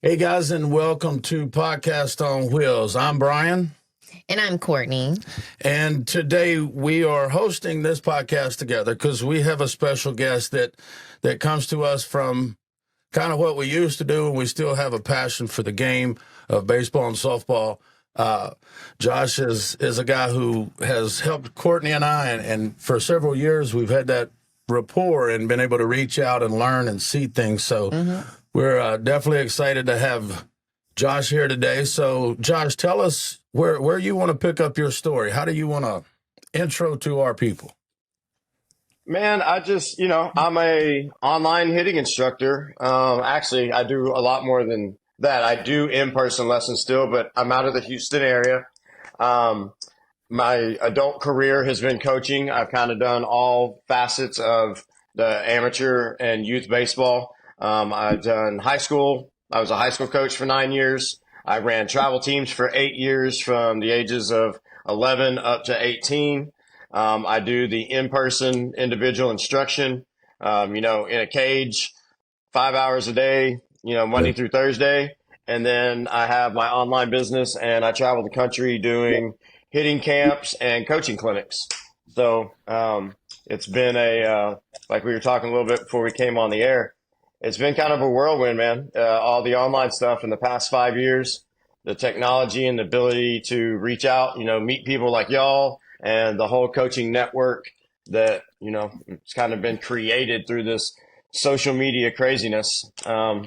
Hey guys, and welcome to Podcast on Wheels. I'm Brian, And I'm Courtney. and today we are hosting this podcast together because we have a special guest that comes to us from kind of what we used to do, and we still have a passion for the game of baseball and softball. Uh, Josh is a guy who has helped Courtney and I, and for several years we've had that rapport and been able to reach out and learn and see things. So we're definitely excited to have Josh here today. So, Josh, tell us where you want to pick up your story. How do you want to intro to our people? Man, I'm a online hitting instructor. Actually, I do a lot more than that. I do in-person lessons still, but I'm out of the Houston area. Um, my adult career has been coaching. I've kind of done all facets of the amateur and youth baseball. I've done high school. I was a high school coach for 9 years. I ran travel teams for 8 years from the ages of 11 up to 18. I do the in-person individual instruction, in a cage, 5 hours a day, Monday through Thursday. And then I have my online business and I travel the country doing hitting camps and coaching clinics. So it's been like we were talking a little bit before we came on the air, it's been kind of a whirlwind, man. All the online stuff in the past 5 years, the technology and the ability to reach out, meet people like y'all and the whole coaching network that, it's kind of been created through this social media craziness. A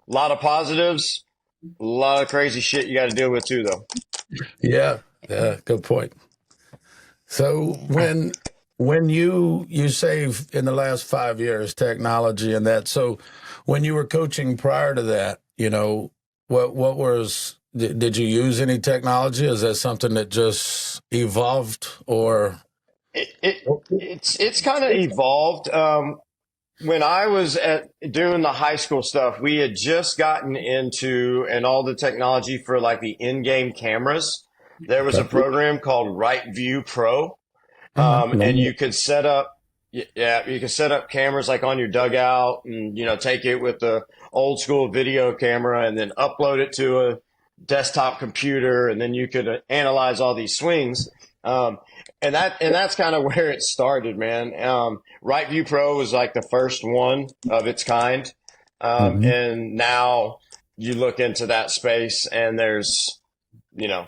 lot of positives, a lot of crazy shit you got to deal with too, though. Yeah, good point. So when you say in the last 5 years technology and that, so when you were coaching prior to that, what was did you use any technology? Is that something that just evolved or? It's kind of evolved. When I was doing the high school stuff, we had just gotten into and all the technology for like the in-game cameras. There was a program called Right View Pro, and you could set up, yeah, you could set up cameras like on your dugout, and take it with the old school video camera, and then upload it to a desktop computer, and then you could analyze all these swings. And that's kind of where it started, man. Right View Pro was like the first one of its kind. And now you look into that space and there's,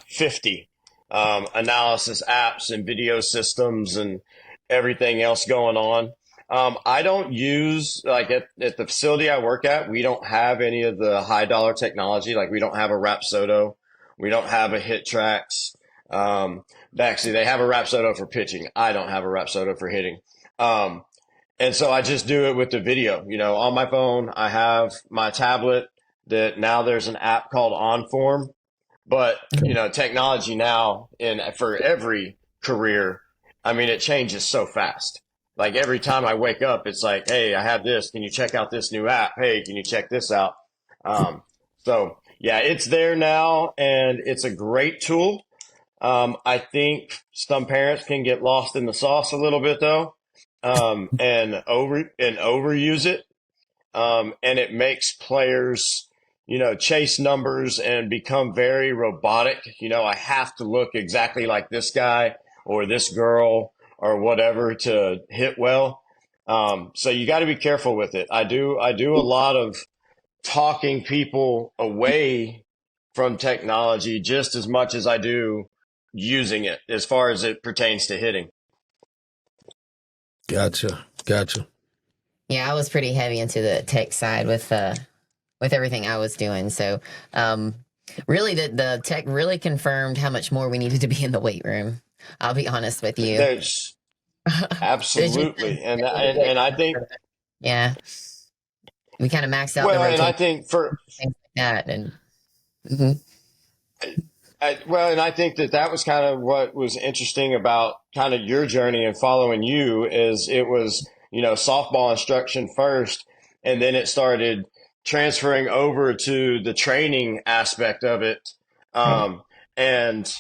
50 analysis apps and video systems and everything else going on. I don't use, like at the facility I work at, we don't have any of the high dollar technology. Like we don't have a Rapsodo. We don't have a Hit Tracks. Actually, they have a Rapsodo for pitching. I don't have a Rapsodo for hitting. And so I just do it with the video. On my phone, I have my tablet that now there's an app called OnForm. But, technology now for every career, I mean, it changes so fast. Like every time I wake up, it's like, hey, I have this. Can you check out this new app? Hey, can you check this out? So yeah, it's there now and it's a great tool. I think some parents can get lost in the sauce a little bit though, and overuse it. And it makes players, chase numbers and become very robotic. I have to look exactly like this guy or this girl or whatever to hit well. So you got to be careful with it. I do a lot of talking people away from technology just as much as I do using it as far as it pertains to hitting. Gotcha. Yeah, I was pretty heavy into the tech side with everything I was doing. So really the tech really confirmed how much more we needed to be in the weight room. I'll be honest with you. There's absolutely, and I think, yeah, we kind of maxed out well, the and I rotation, think for things like that, and mhm. and I think that was kind of what was interesting about kind of your journey and following you is it was, softball instruction first, and then it started transferring over to the training aspect of it. And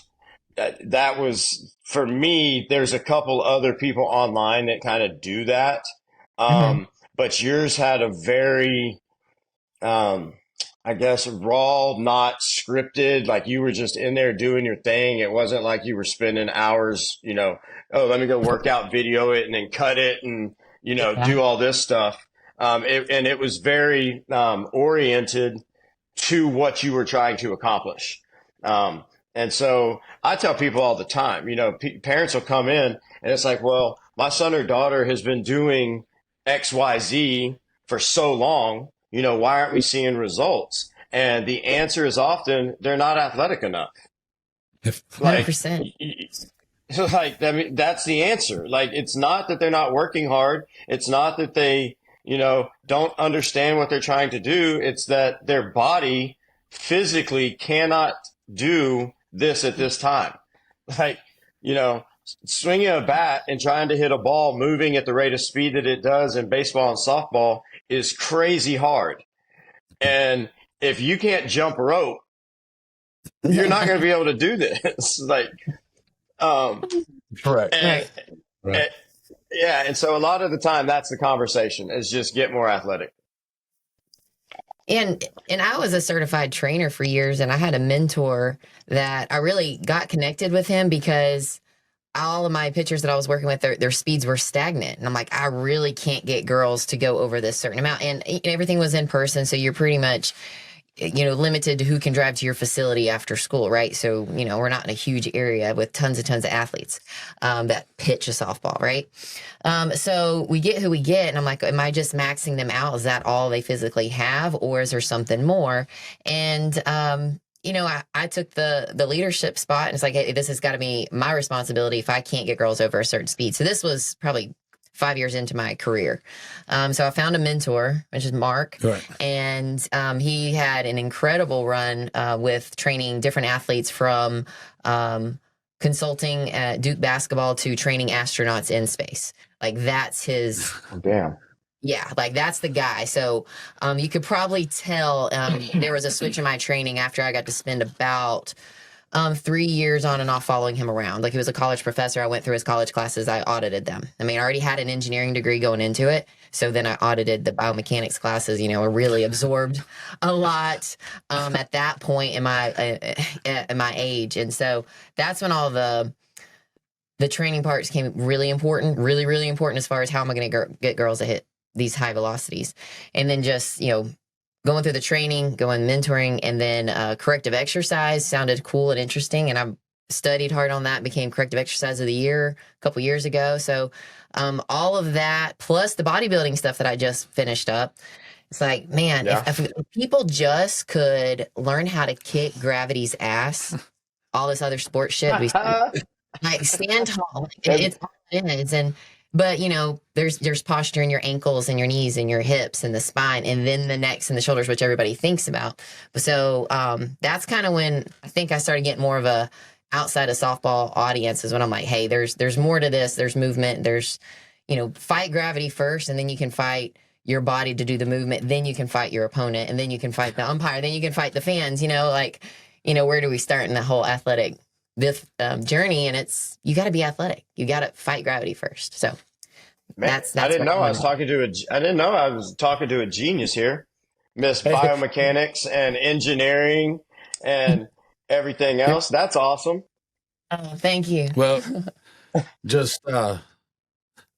that was for me, there's a couple other people online that kind of do that. But yours had a very, I guess, raw, not scripted. Like you were just in there doing your thing. It wasn't like you were spending hours, oh, let me go work out, video it, and then cut it and, Yeah. do all this stuff. And it was very oriented to what you were trying to accomplish. And so I tell people all the time, parents will come in and it's like, well, my son or daughter has been doing XYZ for so long, why aren't we seeing results? And the answer is often they're not athletic enough. Like, 100%. so like, I mean, that's the answer. Like, it's not that they're not working hard. It's not that they, don't understand what they're trying to do. It's that their body physically cannot do this at this time. Like, swinging a bat and trying to hit a ball moving at the rate of speed that it does in baseball and softball is crazy hard. And if you can't jump rope, you're not going to be able to do this. Like, Correct. and, Right. yeah. And so a lot of the time that's the conversation is just get more athletic. And I was a certified trainer for years, and I had a mentor that I really got connected with him because all of my pitchers that I was working with, their speeds were stagnant. And I'm like, I really can't get girls to go over this certain amount. And everything was in person, so you're pretty much, limited to who can drive to your facility after school, right? So, we're not in a huge area with tons of athletes that pitch a softball, right? So we get who we get, and I'm like, am I just maxing them out? Is that all they physically have, or is there something more? And I took the leadership spot, and it's like, hey, this has got to be my responsibility if I can't get girls over a certain speed. So this was probably 5 years into my career. So I found a mentor, which is Mark, Right. and he had an incredible run with training different athletes from consulting at Duke basketball to training astronauts in space. Like that's his. Oh, damn. Yeah, like that's the guy. So you could probably tell there was a switch in my training after I got to spend about 3 years on and off following him around. Like he was a college professor. I went through his college classes. I audited them. I mean, I already had an engineering degree going into it. So then I audited the biomechanics classes, I really absorbed a lot at that point in my age. And so that's when all the training parts became really important, really, really important as far as how am I going to get girls to hit these high velocities. And then just, going through the training, going mentoring, and then corrective exercise sounded cool and interesting. And I studied hard on that, became corrective exercise of the year a couple years ago. So all of that, plus the bodybuilding stuff that I just finished up, it's like, man, Yeah. if people just could learn how to kick gravity's ass, all this other sports shit, like stand tall. It's all it is. But there's posture in your ankles and your knees and your hips and the spine and then the necks and the shoulders, which everybody thinks about. So that's kind of when I think I started getting more of a outside of softball audience is when I'm like, hey, there's more to this. There's movement. There's, fight gravity first, and then you can fight your body to do the movement. Then you can fight your opponent, and then you can fight the umpire. Then you can fight the fans. Where do we start in the whole athletic this journey? And it's you got to be athletic. You got to fight gravity first. So Man, that's I didn't what know I was talking to a genius here, Miss Biomechanics and Engineering and everything else. That's awesome. Oh, thank you. Well, just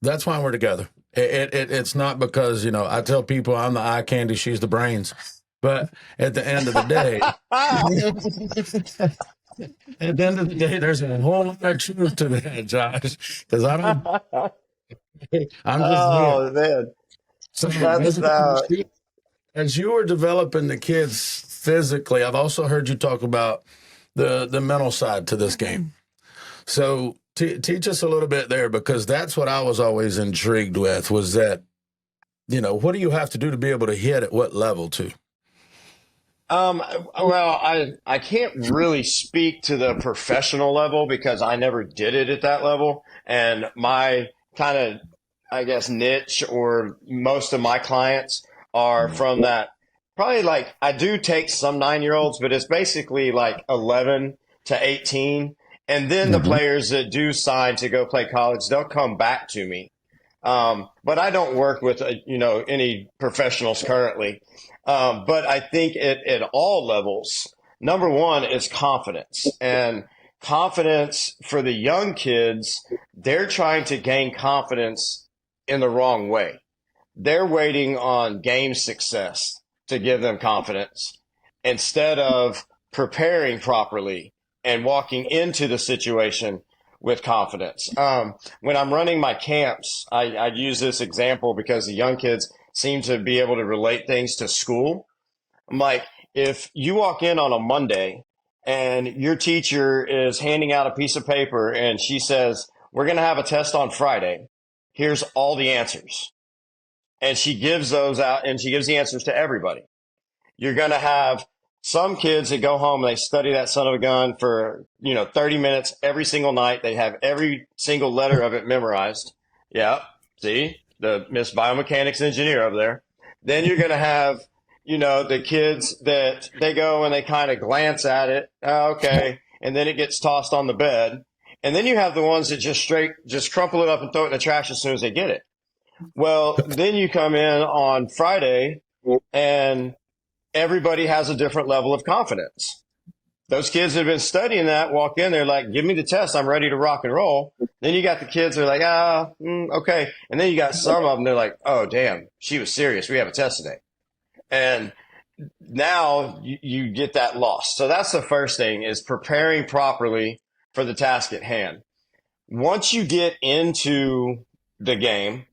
that's why we're together. It's not because I tell people I'm the eye candy, she's the brains, but at the end of the day, there's a whole lot of truth to that, Josh. Because I'm just Oh man, so that's as you were developing the kids physically, I've also heard you talk about the mental side to this game. So teach us a little bit there, because that's what I was always intrigued with, was that, what do you have to do to be able to hit at what level too? Well, I can't really speak to the professional level because I never did it at that level. And my kind of, I guess, niche, or most of my clients are from that. Probably like I do take some 9-year-olds, but it's basically like 11 to 18. And then the players that do sign to go play college, they'll come back to me. But I don't work with, any professionals currently. But I think at all levels, number one is confidence, and confidence for the young kids. They're trying to gain confidence in the wrong way. They're waiting on game success to give them confidence instead of preparing properly and walking into the situation with confidence. When I'm running my camps, I use this example because the young kids seem to be able to relate things to school. I'm like, if you walk in on a Monday and your teacher is handing out a piece of paper and she says, we're going to have a test on Friday. Here's all the answers. And she gives those out and she gives the answers to everybody. You're going to have some kids that go home and they study that son of a gun for, 30 minutes every single night. They have every single letter of it memorized. Yeah. See, the Miss Biomechanics engineer over there. Then you're going to have, the kids that they go and they kind of glance at it. Oh, okay. And then it gets tossed on the bed. And then you have the ones that just crumple it up and throw it in the trash as soon as they get it. Well, then you come in on Friday and everybody has a different level of confidence. Those kids that have been studying that walk in, they're like, give me the test. I'm ready to rock and roll. Then you got the kids that are like, okay. And then you got some of them, they're like, oh, damn, she was serious. We have a test today. And now you get that lost. So that's the first thing, is preparing properly for the task at hand. Once you get into the game,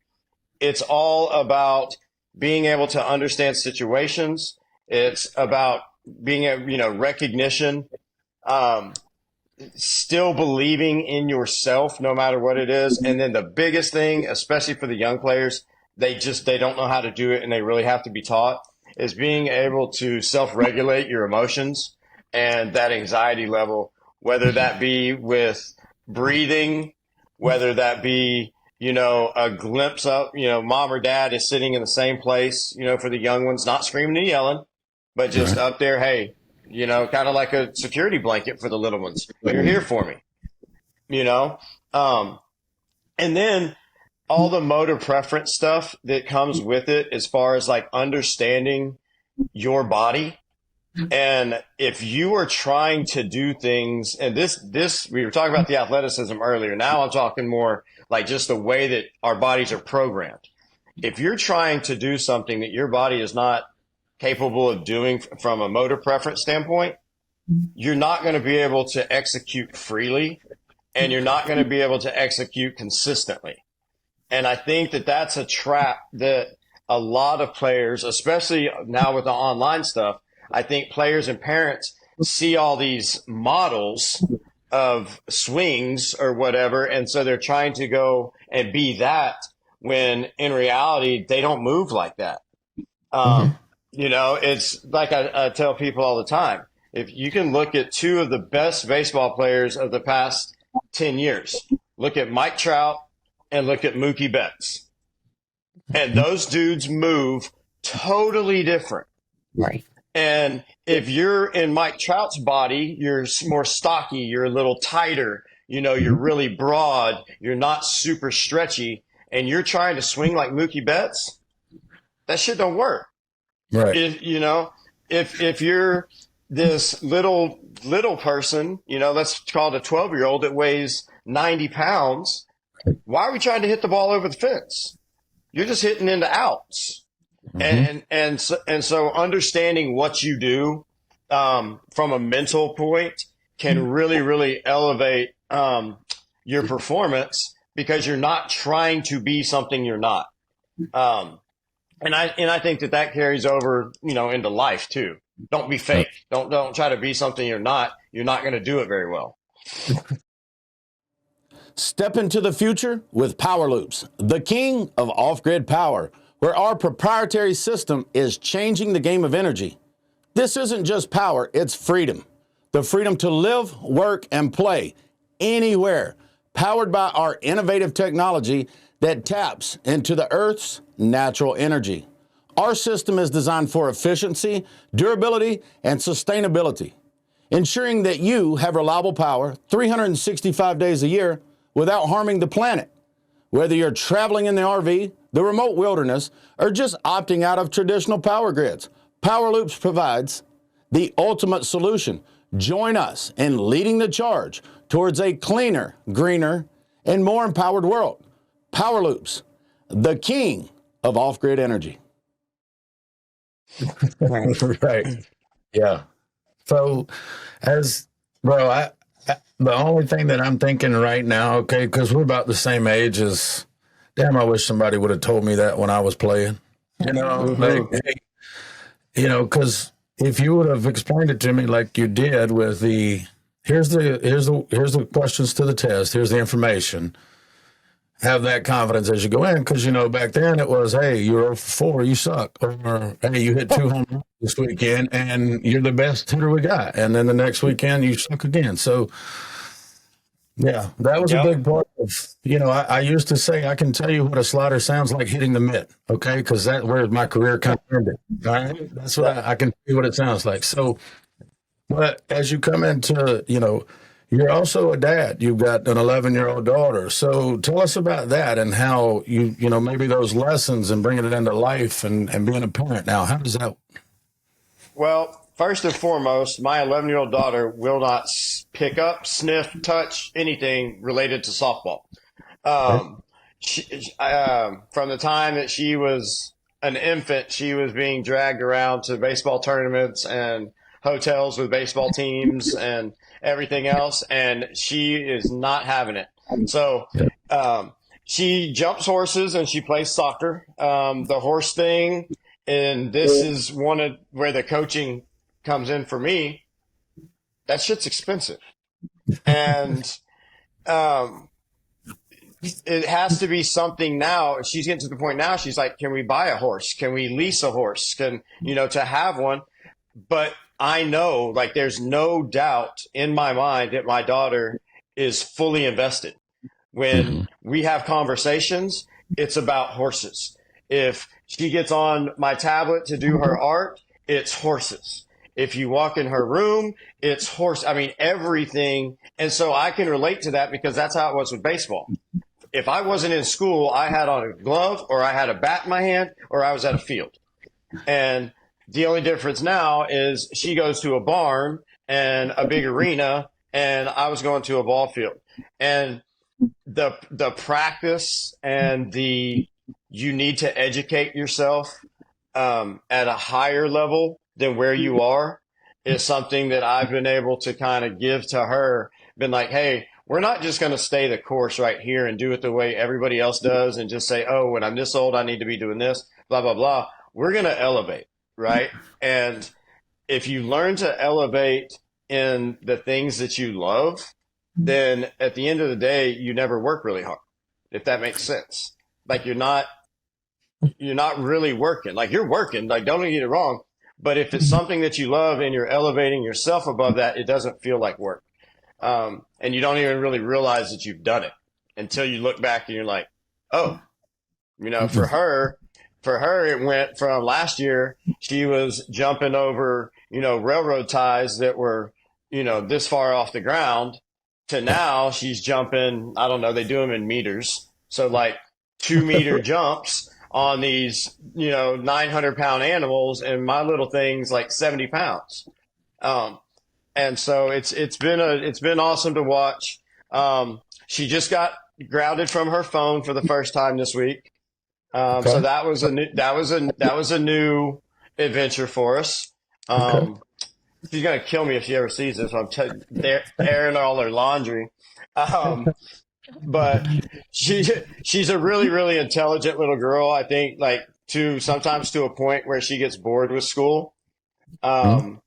it's all about being able to understand situations. It's about being recognition, still believing in yourself no matter what it is. And then the biggest thing, especially for the young players, they don't know how to do it and they really have to be taught, is being able to self-regulate your emotions and that anxiety level, whether that be with breathing, whether that be, a glimpse of, mom or dad is sitting in the same place, for the young ones, not screaming and yelling, but just up there, hey, kind of like a security blanket for the little ones. You're here for me, and then all the motor preference stuff that comes with it, as far as like understanding your body. And if you are trying to do things, and this, we were talking about the athleticism earlier. Now I'm talking more like just the way that our bodies are programmed. If you're trying to do something that your body is not capable of doing from a motor preference standpoint, you're not going to be able to execute freely, and you're not going to be able to execute consistently. And I think that that's a trap that a lot of players, especially now with the online stuff, I think players and parents see all these models of swings or whatever, and so they're trying to go and be that, when in reality they don't move like that. It's like I tell people all the time, if you can look at two of the best baseball players of the past 10 years, look at Mike Trout and look at Mookie Betts, and those dudes move totally different. Right. And if you're in Mike Trout's body, you're more stocky, you're a little tighter, you're really broad, you're not super stretchy, and you're trying to swing like Mookie Betts, that shit don't work. Right. If you're this little person, let's call it a 12-year-old that weighs 90 pounds, why are we trying to hit the ball over the fence? You're just hitting into outs. And so understanding what you do from a mental point can really, really elevate your performance, because you're not trying to be something you're not. And I think that carries over, into life too. Don't be fake. Don't try to be something you're not. You're not going to do it very well. Step into the future with Power Loops, the king of off-grid power, where our proprietary system is changing the game of energy. This isn't just power, it's freedom. The freedom to live, work, and play anywhere, powered by our innovative technology that taps into the Earth's natural energy. Our system is designed for efficiency, durability, and sustainability, ensuring that you have reliable power 365 days a year without harming the planet. Whether you're traveling in the RV, the remote wilderness, or just opting out of traditional power grids, Power Loops provides the ultimate solution. Join us in leading the charge towards a cleaner, greener, and more empowered world. Power Loops, the king of off-grid energy. Right. Yeah. So, the only thing that I'm thinking right now, okay, because we're about the same age as, damn, I wish somebody would have told me that when I was playing. Because if you would have explained it to me like you did with here's the questions to the test, here's the information. Have that confidence as you go in, because back then it was, hey, you're 0 for 4, you suck, or hey, you hit 2 home runs this weekend and you're the best hitter we got, and then the next weekend you suck again. So yeah, that was a big part of, I used to say I can tell you what a slider sounds like hitting the mitt, okay, because that's where my career kind of ended. All right, that's what I can see what it sounds like. So, but as you come into, you're also a dad. You've got an 11-year-old daughter. So tell us about that and how maybe those lessons and bringing it into life and being a parent now. How does that? Well, first and foremost, my 11-year-old daughter will not pick up, sniff, touch anything related to softball. From the time that she was an infant, she was being dragged around to baseball tournaments and hotels with baseball teams and everything else, and she is not having it. So she jumps horses and she plays soccer. The horse thing, and this is one of where the coaching comes in for me. That shit's expensive. And it has to be something now. She's getting to the point now, she's like, can we buy a horse? Can we lease a horse? To have one. But I know, like, there's no doubt in my mind that my daughter is fully invested. When we have conversations, it's about horses. If she gets on my tablet to do her art, it's horses. If you walk in her room, it's horse. I mean, everything. And so I can relate to that because that's how it was with baseball. If I wasn't in school, I had on a glove or I had a bat in my hand or I was at a field. And the only difference now is she goes to a barn and a big arena, and I was going to a ball field. And the practice and you need to educate yourself at a higher level than where you are is something that I've been able to kind of give to her. Been like, hey, we're not just going to stay the course right here and do it the way everybody else does and just say, oh, when I'm this old, I need to be doing this, blah, blah, blah. We're going to elevate. Right. And if you learn to elevate in the things that you love, then at the end of the day, you never work really hard, if that makes sense. Like you're not really working. Like you're working, like don't get it wrong. But if it's something that you love and you're elevating yourself above that, it doesn't feel like work. And you don't even really realize that you've done it until you look back and you're like, oh, for her, it went from last year, she was jumping over, railroad ties that were, this far off the ground to now she's jumping, I don't know, they do them in meters. So like 2-meter jumps on these, 900-pound animals, and my little thing's like 70 pounds. And so it's been awesome to watch. She just got grounded from her phone for the first time this week. So that was a new adventure for us. She's gonna kill me if she ever sees this. I'm airing all her laundry. But she's a really, really intelligent little girl. I think sometimes to a point where she gets bored with school. And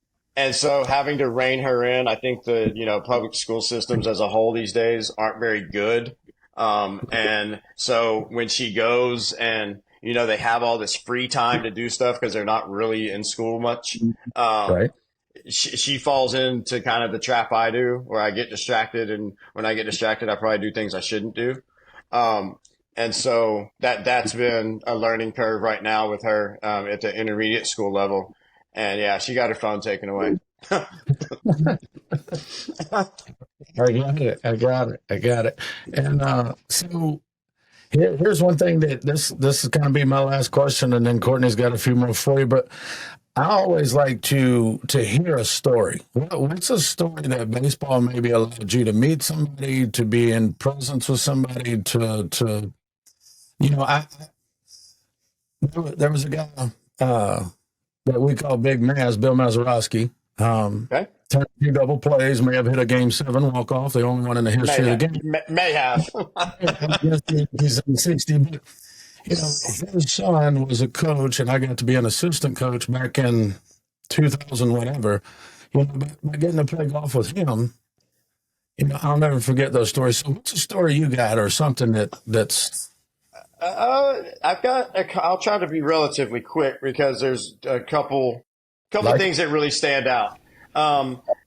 so having to rein her in, I think the, public school systems as a whole these days aren't very good. And so when she goes and, they have all this free time to do stuff because they're not really in school much. Right. She falls into kind of the trap I do where I get distracted. And when I get distracted, I probably do things I shouldn't do. And so that's been a learning curve right now with her, at the intermediate school level. And yeah, she got her phone taken away. I got it. And so Here's one thing that this is going to be my last question, and then Courtney's got a few more for you. But I always like to hear a story. What's a story that baseball maybe allowed you to meet somebody, to be in presence with somebody, to I there was a guy that we call Big Maz, Bill Mazeroski. Okay. Turned a few double plays, may have hit a game 7 walk off, the only one in the history of the game. May have. I guess he's in 60. But, his son was a coach, and I got to be an assistant coach back in 2000, whatever. By getting to play golf with him, I'll never forget those stories. So, what's a story you got, or something that's? I'll try to be relatively quick because there's a couple things that really stand out.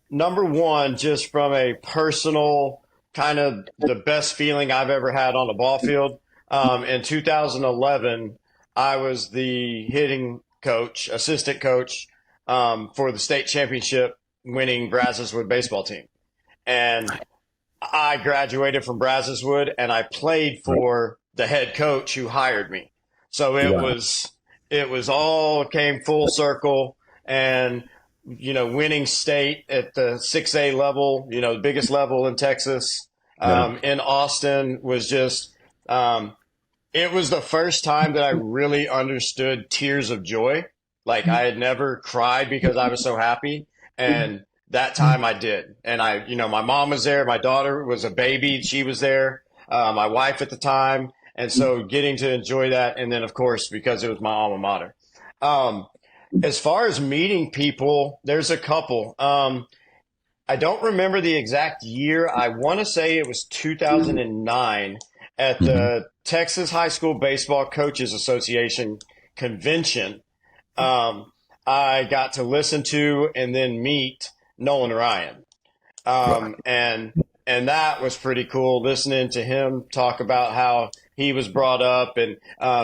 Number one, just from a personal kind of the best feeling I've ever had on a ball field. In 2011, I was the hitting coach, assistant coach, for the state championship winning Brazoswood baseball team. And I graduated from Brazoswood and I played for the head coach who hired me. So it was all came full circle, and winning state at the 6A level, the biggest level in Texas, in Austin was just, it was the first time that I really understood tears of joy. Like I had never cried because I was so happy. And that time I did. And my mom was there. My daughter was a baby. She was there. My wife at the time. And so getting to enjoy that. And then of course, because it was my alma mater. As far as meeting people, there's a couple. I don't remember the exact year. I want to say it was 2009 at the Texas High School Baseball Coaches Association convention. I got to listen to and then meet Nolan Ryan. And that was pretty cool, listening to him talk about how he was brought up. And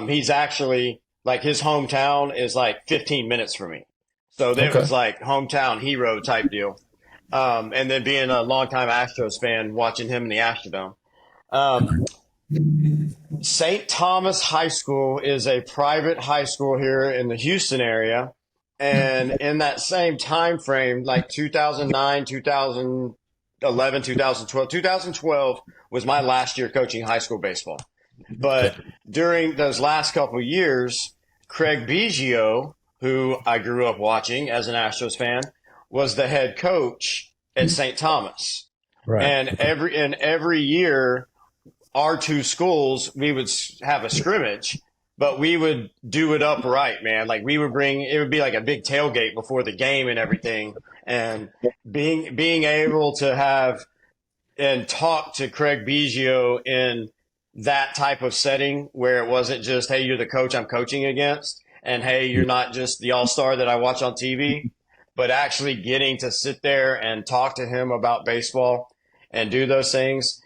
he's actually, like, his hometown is like 15 minutes from me. So there was like hometown hero type deal. And then being a longtime Astros fan, watching him in the Astrodome. St. Thomas High School is a private high school here in the Houston area. And in that same time frame, like 2009, 2011, 2012 was my last year coaching high school baseball. But during those last couple of years, Craig Biggio, who I grew up watching as an Astros fan, was the head coach at St. Thomas. Right. And every year, our two schools, we would have a scrimmage, but we would do it upright, man. Like it would be like a big tailgate before the game and everything. And being able to have and talk to Craig Biggio in that type of setting where it wasn't just, hey, you're the coach I'm coaching against, and hey, you're not just the all-star that I watch on TV, but actually getting to sit there and talk to him about baseball and do those things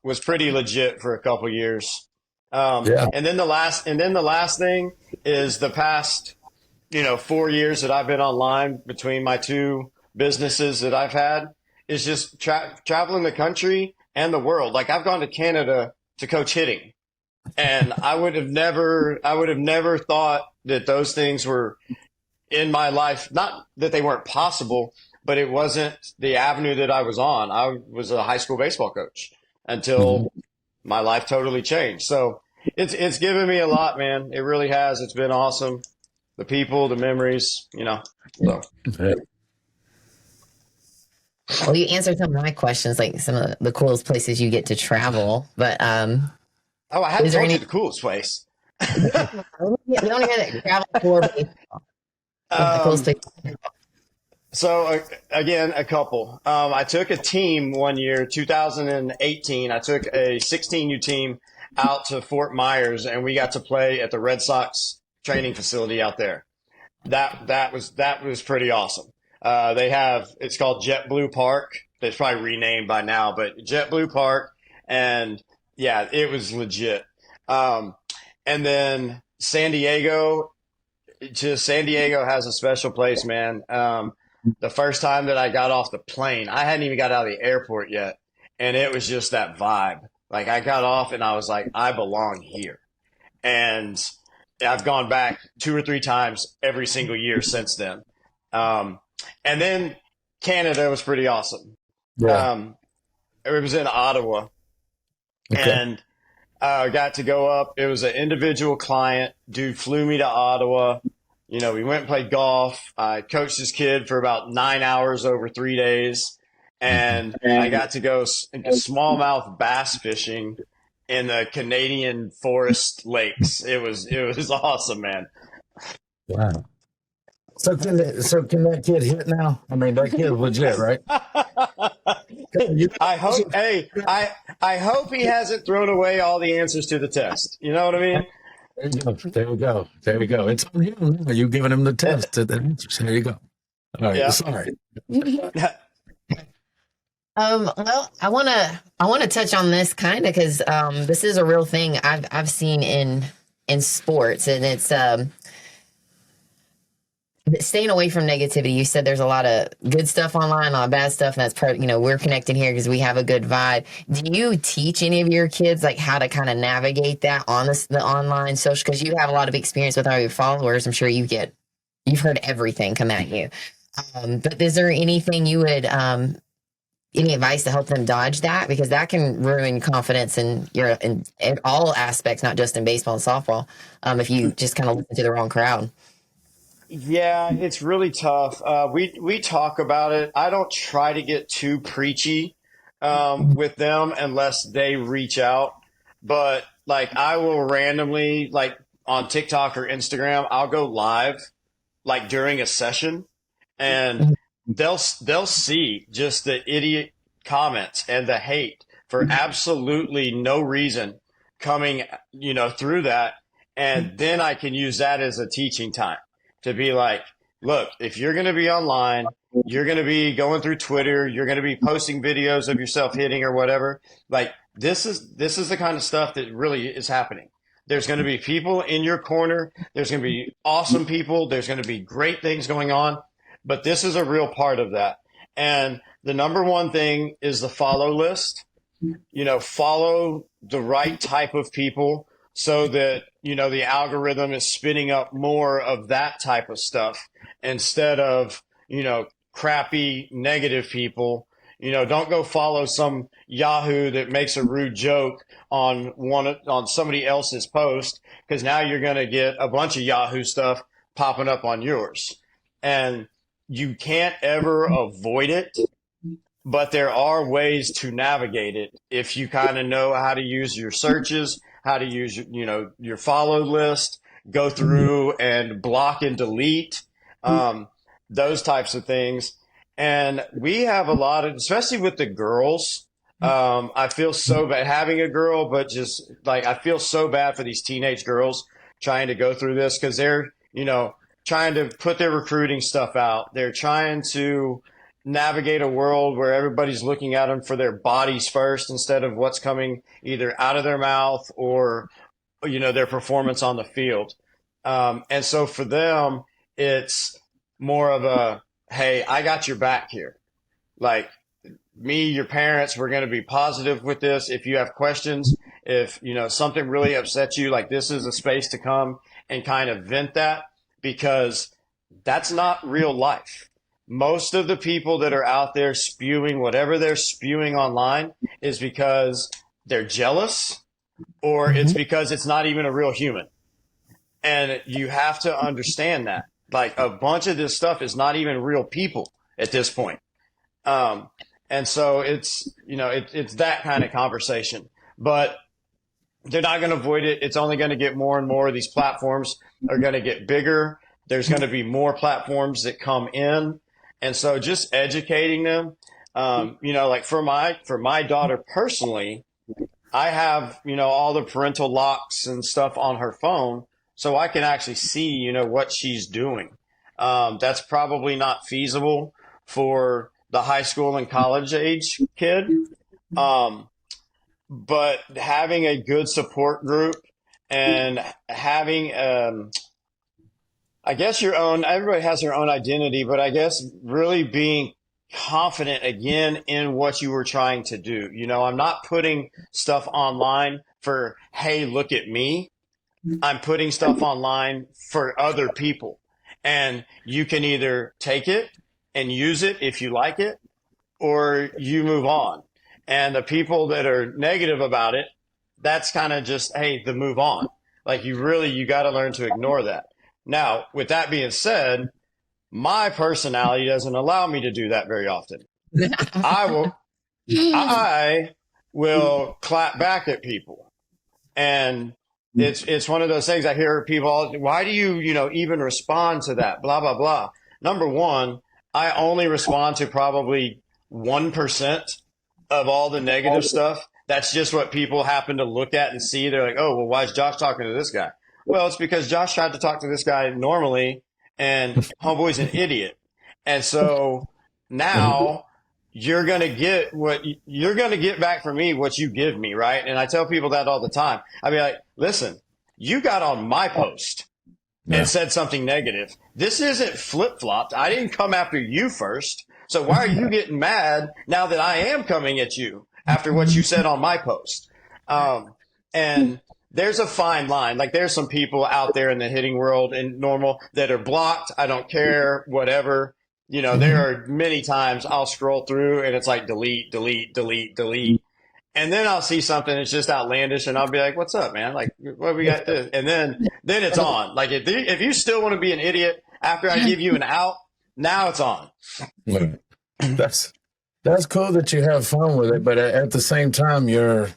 was pretty legit for a couple years. And then the last thing is the past, 4 years that I've been online between my two businesses that I've had is just traveling the country and the world. Like I've gone to Canada to coach hitting, and I would have never thought that those things were in my life. Not that they weren't possible, but it wasn't the avenue that I was on. I was a high school baseball coach until my life totally changed. So it's given me a lot, man. It really has. It's been awesome. The people, the memories, so. Well, you answered some of my questions, like some of the coolest places you get to travel. But I haven't told you the coolest place. We only had to travel for baseball. The coolest place. So again, a couple. I took a team one year, 2018. I took a 16U team out to Fort Myers, and we got to play at the Red Sox training facility out there. That was pretty awesome. It's called JetBlue Park. It's probably renamed by now, but JetBlue Park, and yeah, it was legit. And then San Diego has a special place, man. The first time that I got off the plane, I hadn't even got out of the airport yet, and it was just that vibe. Like I got off and I was like, I belong here. And I've gone back 2 or 3 times every single year since then. Um, and then Canada was pretty awesome. Yeah. It was in Ottawa, Okay. and got to go up. It was an individual client. Dude flew me to Ottawa. You know, we went and played golf. I coached his kid for about 9 hours over 3 days, and I got to go smallmouth bass fishing in the Canadian forest lakes. It was awesome, man. Wow. So can that kid hit now? I mean, that kid legit, right? You- I hope. Hey, I hope he hasn't thrown away all the answers to the test. You know what I mean? There you go. There we go. There we go. It's on him now. You're giving him the test. The answers. There you go. All right. Yeah. Sorry. Well, I wanna touch on this kind of because this is a real thing I've seen in sports, and it's staying away from negativity. You said there's a lot of good stuff online, a lot of bad stuff, and that's part. We're connecting here because we have a good vibe. Do you teach any of your kids like how to kind of navigate that on the online social? Because you have a lot of experience with all your followers. I'm sure you've heard everything come at you. But is there anything you would any advice to help them dodge that, because that can ruin confidence in all aspects, not just in baseball and softball, if you just kind of listen to the wrong crowd. Yeah, it's really tough. We talk about it. I don't try to get too preachy with them unless they reach out. But like I will randomly, like on TikTok or Instagram, I'll go live like during a session, and they'll see just the idiot comments and the hate for absolutely no reason coming, through that. And then I can use that as a teaching time to be like, look, if you're going to be online, you're going to be going through Twitter, you're going to be posting videos of yourself hitting or whatever. Like this is the kind of stuff that really is happening. There's going to be people in your corner. There's going to be awesome people. There's going to be great things going on, but this is a real part of that. And the number one thing is the follow list. Follow the right type of people so that, the algorithm is spitting up more of that type of stuff instead of, crappy negative people. Don't go follow some Yahoo that makes a rude joke on somebody else's post, because now you're going to get a bunch of Yahoo stuff popping up on yours. And you can't ever avoid it, but there are ways to navigate it if you kind of know how to use your searches, how to use your follow list, go through and block and delete, those types of things. And we have a lot of, especially with the girls, I feel so bad having a girl, but just like I feel so bad for these teenage girls trying to go through this, because they're trying to put their recruiting stuff out. They're trying to navigate a world where everybody's looking at them for their bodies first instead of what's coming either out of their mouth or their performance on the field. And so for them, it's more of a, hey, I got your back here. Like me, your parents, we're going to be positive with this. If you have questions, if something really upsets you, like this is a space to come and kind of vent that, because that's not real life. Most of the people that are out there spewing whatever they're spewing online is because they're jealous, or it's because it's not even a real human. And you have to understand that. Like a bunch of this stuff is not even real people at this point. And so it's, it's that kind of conversation. But they're not going to avoid it. It's only going to get more and more. These platforms are going to get bigger. There's going to be more platforms that come in. And so just educating them, like for my daughter personally, I have, all the parental locks and stuff on her phone, so I can actually see, what she's doing. That's probably not feasible for the high school and college age kid. But having a good support group and having, I guess everybody has their own identity, but I guess really being confident again in what you were trying to do. You know, I'm not putting stuff online for, hey, look at me. I'm putting stuff online for other people. And you can either take it and use it if you like it, or you move on. And the people that are negative about it, that's kind of just, hey, the move on. Like you got to learn to ignore that. Now, with that being said, my personality doesn't allow me to do that very often. I will clap back at people. And it's one of those things I hear people, why do you, even respond to that? Blah, blah, blah. Number one, I only respond to probably 1% of all the negative stuff. That's just what people happen to look at and see. They're like, oh, well, why is Josh talking to this guy? Well, it's because Josh tried to talk to this guy normally, and homeboy's an idiot. And so now you're going to get back from me what you give me, right? And I tell people that all the time. I be like, listen, you got on my post and said something negative. This isn't flip-flopped. I didn't come after you first. So why are you getting mad now that I am coming at you after what you said on my post? And there's a fine line. Like there's some people out there in the hitting world and normal that are blocked. I don't care, whatever. There are many times I'll scroll through and it's like delete, delete, delete, delete. And then I'll see something that's just outlandish and I'll be like, what's up, man? Like, what we got this? And then it's on. Like if you still want to be an idiot after I give you an out, now it's on. That's cool that you have fun with it, but at the same time, you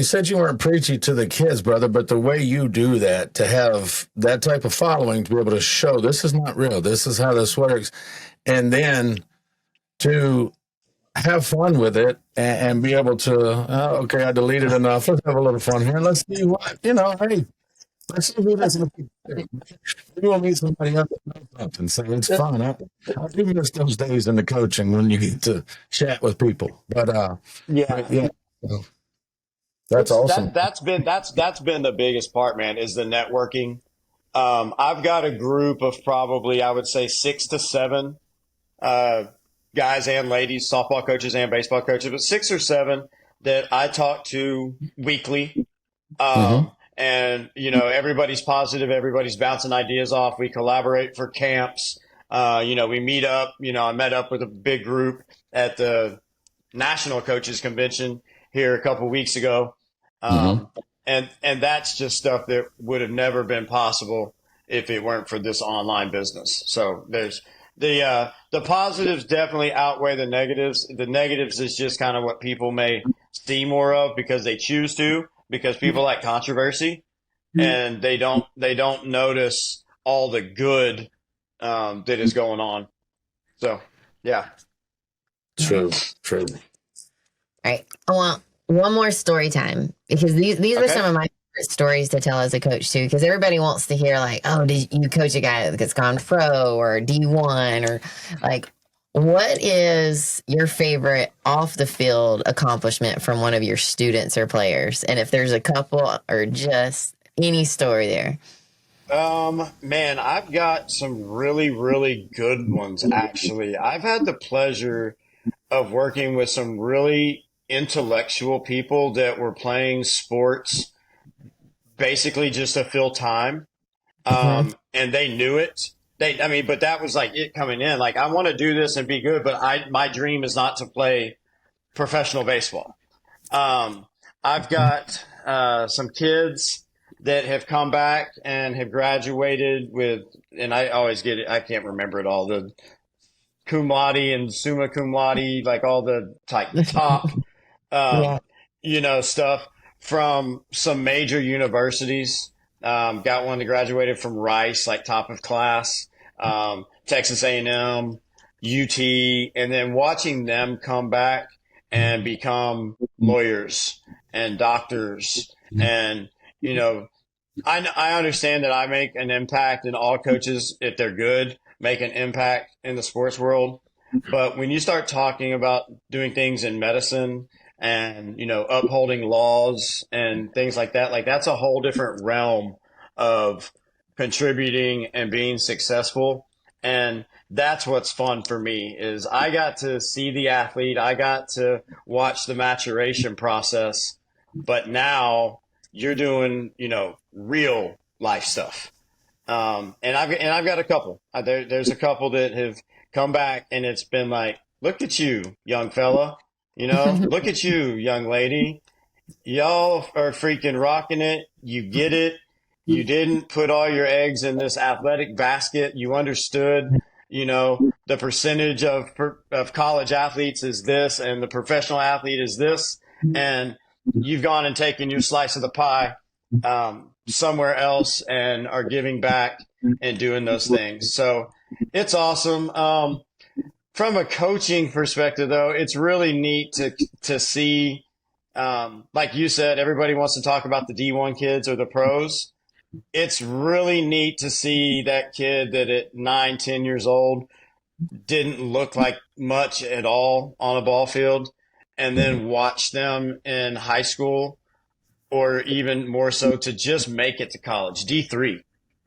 said you weren't preachy to the kids, brother, but the way you do that, to have that type of following, to be able to show this is not real, this is how this works, and then to have fun with it and be able to, okay, I deleted enough, let's have a little fun here, let's see what, hey, let's see who doesn't. Maybe we'll meet somebody else and say it's fun. I do miss those days in the coaching when you get to chat with people. But yeah, that's awesome. That's been the biggest part, man, is the networking. I've got a group of probably, I would say 6 to 7 guys and ladies, softball coaches and baseball coaches, but 6 or 7 that I talk to weekly. And, everybody's positive. Everybody's bouncing ideas off. We collaborate for camps. We meet up. I met up with a big group at the National Coaches Convention here a couple weeks ago. And that's just stuff that would have never been possible if it weren't for this online business. So there's the positives definitely outweigh the negatives. The negatives is just kind of what people may see more of because they choose to. Because people like controversy, and they don't notice all the good that is going on. So, yeah. True. All right. I want one more story time because these are some of my favorite stories to tell as a coach too. Because everybody wants to hear like, oh, did you coach a guy that's gone pro or D1 or like. What is your favorite off the field accomplishment from one of your students or players? And if there's a couple or just any story there. Man, I've got some really, really good ones, actually. I've had the pleasure of working with some really intellectual people that were playing sports basically just to fill time. And they knew it. But that was like it coming in. Like, I want to do this and be good, but my dream is not to play professional baseball. I've got some kids that have come back and have graduated with, and I always get it, I can't remember it all, the cum laude and summa cum laude, like all the top, stuff from some major universities. Got one that graduated from Rice, like top of class, Texas A&M, UT, and then watching them come back and become lawyers and doctors. And, I understand that I make an impact, and all coaches, if they're good, make an impact in the sports world. But when you start talking about doing things in medicine and, upholding laws and things like that, like that's a whole different realm of contributing and being successful. And that's what's fun for me is I got to see the athlete. I got to watch the maturation process, but now you're doing, real life stuff. And I've got a couple. There's a couple that have come back, and it's been like, look at you, young fella. Look at you, young lady. Y'all are freaking rocking it. You get it. You didn't put all your eggs in this athletic basket. You understood, the percentage of college athletes is this, and the professional athlete is this, and you've gone and taken your slice of the pie somewhere else and are giving back and doing those things. So it's awesome. From a coaching perspective, though, it's really neat to see, like you said, everybody wants to talk about the D1 kids or the pros. It's really neat to see that kid that at 9, 10 years old didn't look like much at all on a ball field, and then watch them in high school, or even more so to just make it to college, D3,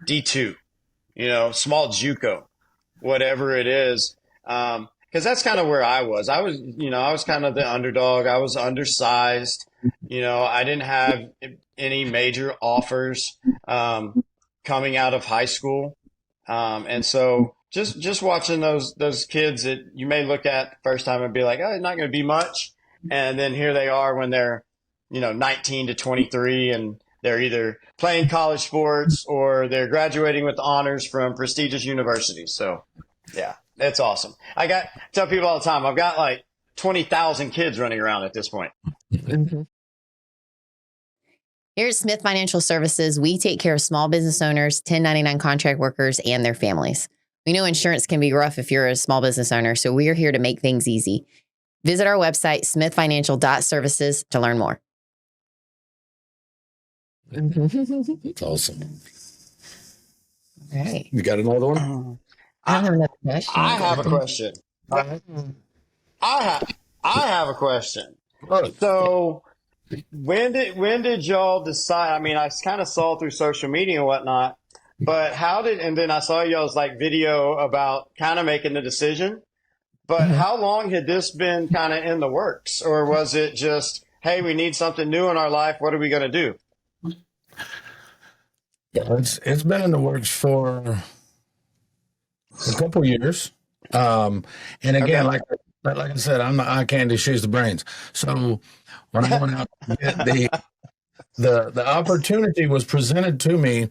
D2, small JUCO, whatever it is. Because that's kind of where I was. I was kind of the underdog. I was undersized. I didn't have any major offers coming out of high school. And so just watching those kids that you may look at the first time and be like, oh, it's not going to be much. And then here they are when they're, 19 to 23, and they're either playing college sports or they're graduating with honors from prestigious universities. So, yeah, it's awesome. Tell people all the time, I've got like 20,000 kids running around at this point. Mm-hmm. Here at Smith Financial Services, we take care of small business owners, 1099 contract workers, and their families. We know insurance can be rough if you're a small business owner, so we are here to make things easy. Visit our website, smithfinancial.services, to learn more. That's awesome. All right. You got another one? I have another question. I have a question. I have a question. So when did y'all decide? I mean, I kind of saw through social media and whatnot, but and then I saw y'all's like video about kind of making the decision, but how long had this been kind of in the works, or was it just, hey, we need something new in our life. What are we going to do? Yeah, it's been in the works for a couple years. And again, Okay. like I said, I'm the eye candy, she's the brains. So when I went out to get the opportunity was presented to me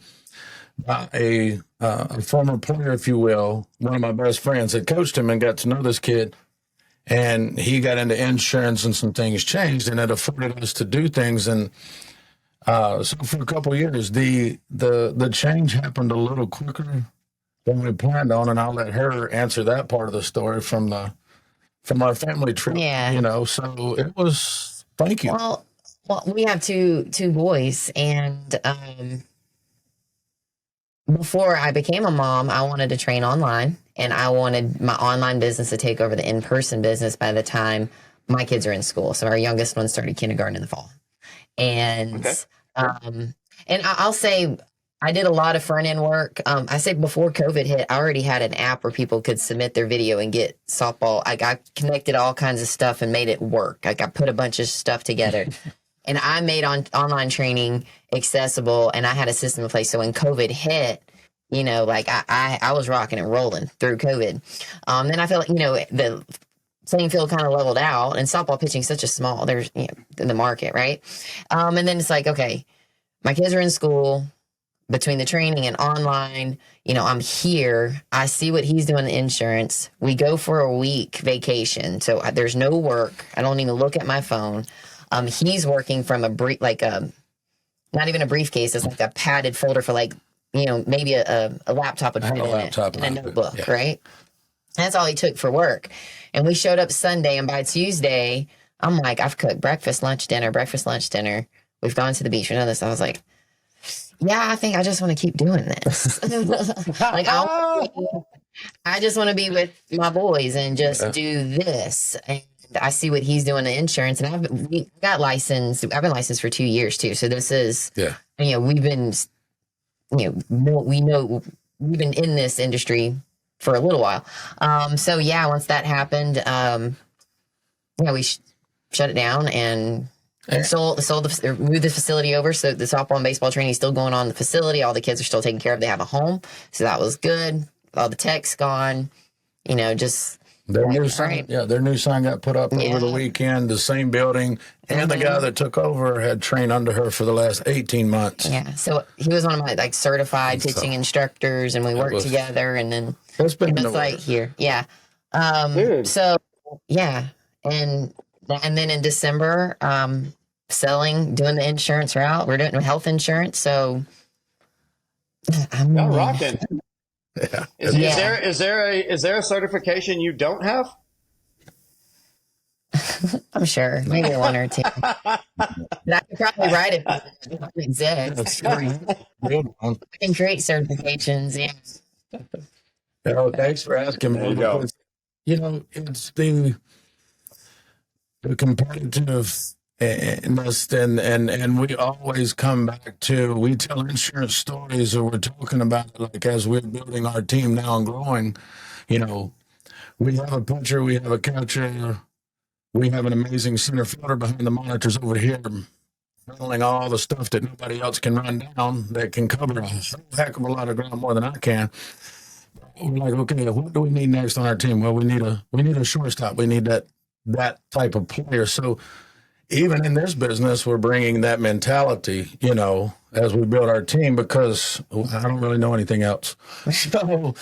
by a former player, if you will, one of my best friends that coached him and got to know this kid. And he got into insurance, and some things changed, and it afforded us to do things. And so for a couple of years, the change happened a little quicker than we planned on, and I'll let her answer that part of the story from our family trip. Yeah. So it was. Thank you. Well, we have two boys, and before I became a mom, I wanted to train online, and I wanted my online business to take over the in-person business by the time my kids are in school. So our youngest one started kindergarten in the fall. And I'll say I did a lot of front end work. I say before COVID hit, I already had an app where people could submit their video and get softball. I connected all kinds of stuff and made it work. I put a bunch of stuff together, and I made online training accessible, and I had a system in place. So when COVID hit, I was rocking and rolling through COVID. Then I felt like, the playing field kind of leveled out, and softball pitching is such a small, there's, in the market, right? And then it's like, okay, my kids are in school. Between the training and online, I'm here. I see what he's doing in insurance. We go for a week vacation. So there's no work. I don't even look at my phone. He's working from not even a briefcase. It's like a padded folder for maybe a laptop would fit in it, and a notebook, yeah. Right? That's all he took for work. And we showed up Sunday, and by Tuesday, I'm like, I've cooked breakfast, lunch, dinner. We've gone to the beach. We've done this. I was like, yeah, I think I just want to keep doing this. I just want to be with my boys and just do this. And I see what he's doing in insurance, and we got licensed. I've been licensed for 2 years too. So this is, we've been, we've been in this industry for a little while. So yeah, once that happened, yeah, we shut it down and moved the facility over. So the softball and baseball training is still going on in the facility. All the kids are still taken care of. They have a home. So that was good. All the tech's gone, just their new sign. Yeah, their new sign got put up over the weekend. The same building, and the guy that took over had trained under her for the last 18 months. Yeah, so he was one of my certified pitching instructors, and we worked together. And then it's been here, yeah. So yeah, and then in December, doing the insurance route. We're doing health insurance, so I'm rocking. Yeah. Is there a certification you don't have? I'm sure, maybe one or two. But I could probably write it if it exists. I can create certifications. Yeah. Thanks for asking me. It's the competitiveness, and we always come back to, we tell insurance stories, or we're talking about it like as we're building our team now and growing. We have a pitcher, we have a catcher, we have an amazing center fielder behind the monitors over here, handling all the stuff that nobody else can run down, that can cover a heck of a lot of ground more than I can. We're like, okay, what do we need next on our team? Well, we need a shortstop. We need that type of player. So even in this business, we're bringing that mentality, as we build our team, because I don't really know anything else. So,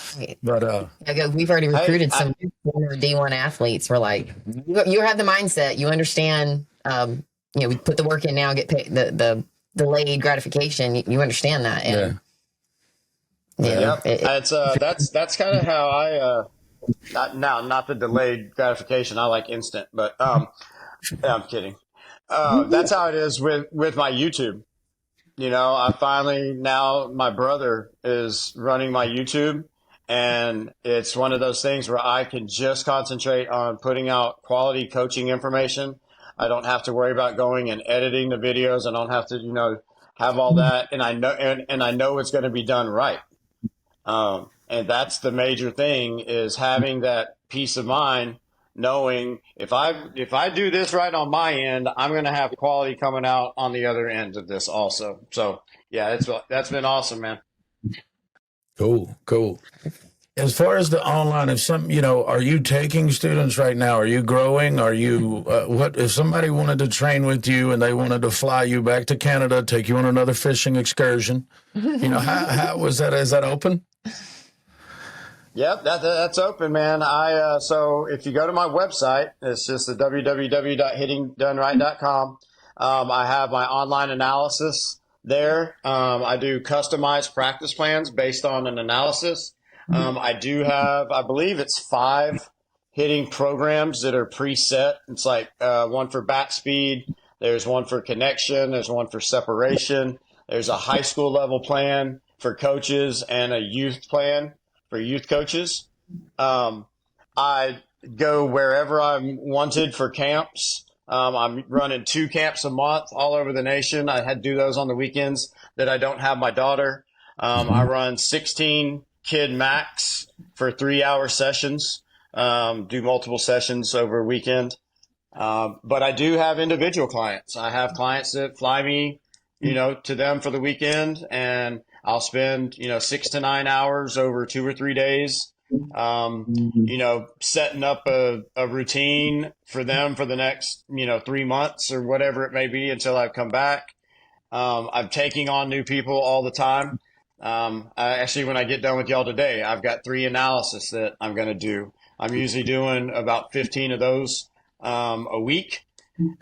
but we've already recruited some former D1 athletes. We're like, you have the mindset, you understand. We put the work in now, get paid the delayed gratification. You understand that, and that's kind of how I. Not the delayed gratification. I like instant, but I'm kidding. That's how it is with my YouTube. I finally, now my brother is running my YouTube, and it's one of those things where I can just concentrate on putting out quality coaching information. I don't have to worry about going and editing the videos. I don't have to, have all that. And I know it's going to be done right. And that's the major thing, is having that peace of mind, knowing if I do this right on my end, I'm going to have quality coming out on the other end of this also. So yeah, that's been awesome, man. Cool. As far as the online, if are you taking students right now? Are you growing? Are you, what if somebody wanted to train with you and they wanted to fly you back to Canada, take you on another fishing excursion? How was that? Is that open? Yep, that's open, man. So if you go to my website, it's just the www.hittingdoneright.com. I have my online analysis there. I do customized practice plans based on an analysis. I do have, I believe it's 5 hitting programs that are preset. It's like one for bat speed. There's one for connection. There's one for separation. There's a high school level plan for coaches and a youth plan for youth coaches. I go wherever I'm wanted for camps. I'm running 2 camps a month all over the nation. I had to do those on the weekends that I don't have my daughter. I run 16 kid max for 3-hour sessions, do multiple sessions over a weekend. But I do have individual clients. I have clients that fly me, to them for the weekend, and I'll spend, 6 to 9 hours over 2 or 3 days, setting up a routine for them for the next, 3 months or whatever it may be until I come back. I'm taking on new people all the time. Actually, when I get done with y'all today, I've got 3 analysis that I'm going to do. I'm usually doing about 15 of those a week.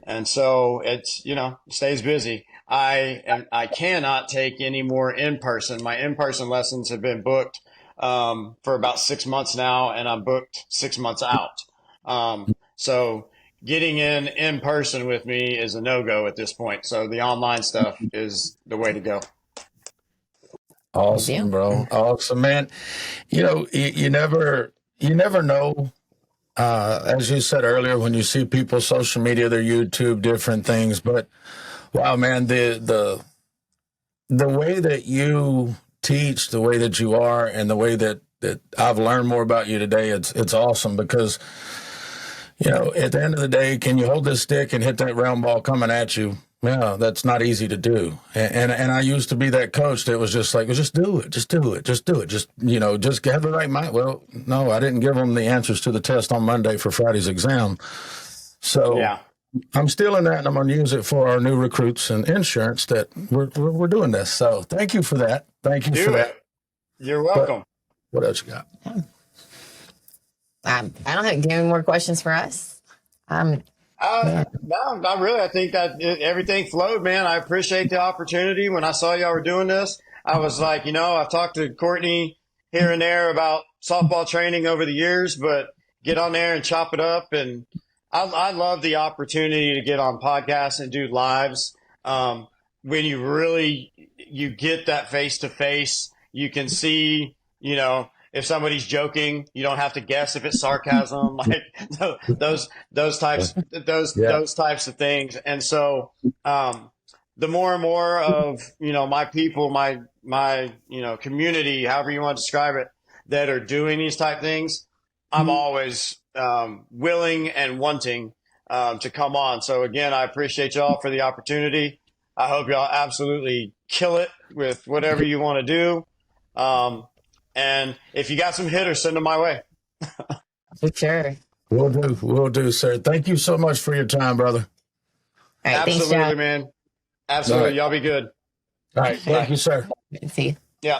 And so it's, stays busy. I cannot take any more in-person. My in-person lessons have been booked for about 6 months now, and I'm booked 6 months out. So getting in person with me is a no-go at this point. So the online stuff is the way to go. Awesome, bro. Awesome, man. You never know. As you said earlier, when you see people, social media, their YouTube, different things. But wow, man, the way that you teach, the way that you are, and the way that that I've learned more about you today. It's awesome because, you know, at the end of the day, can you hold this stick and hit that round ball coming at you? Yeah, that's not easy to do. And I used to be that coach that was just like, well, just do it, just do it, just do it. Just, you know, just have the right mind. Well, no, I didn't give them the answers to the test on Monday for Friday's exam. So Yeah. I'm stealing that, and I'm going to use it for our new recruits and insurance that we're doing this. So thank you for that. Thank you for that. You're welcome. But what else you got? I don't have. Do you have any more questions for us? No, not really. I think that everything flowed, man. I appreciate the opportunity. When I saw y'all were doing this, I was like, you know, I've talked to Courtney here and there about softball training over the years, but get on there and chop it up. And I love the opportunity to get on podcasts and do lives. When you get that face to face, you can see, you know, if somebody's joking, you don't have to guess if it's sarcasm, like those types of things. And so, the more and more of, you know, my people, my, you know, community, however you want to describe it, that are doing these type things, I'm always, willing and wanting, to come on. So again, I appreciate y'all for the opportunity. I hope y'all absolutely kill it with whatever you want to do. And if you got some hitters, send them my way. For sure. We'll do, sir. Thank you so much for your time, brother. All right, Absolutely, thanks, John. man. Absolutely. All right. Y'all be good. All right. Thank you, sir. See you. Yeah.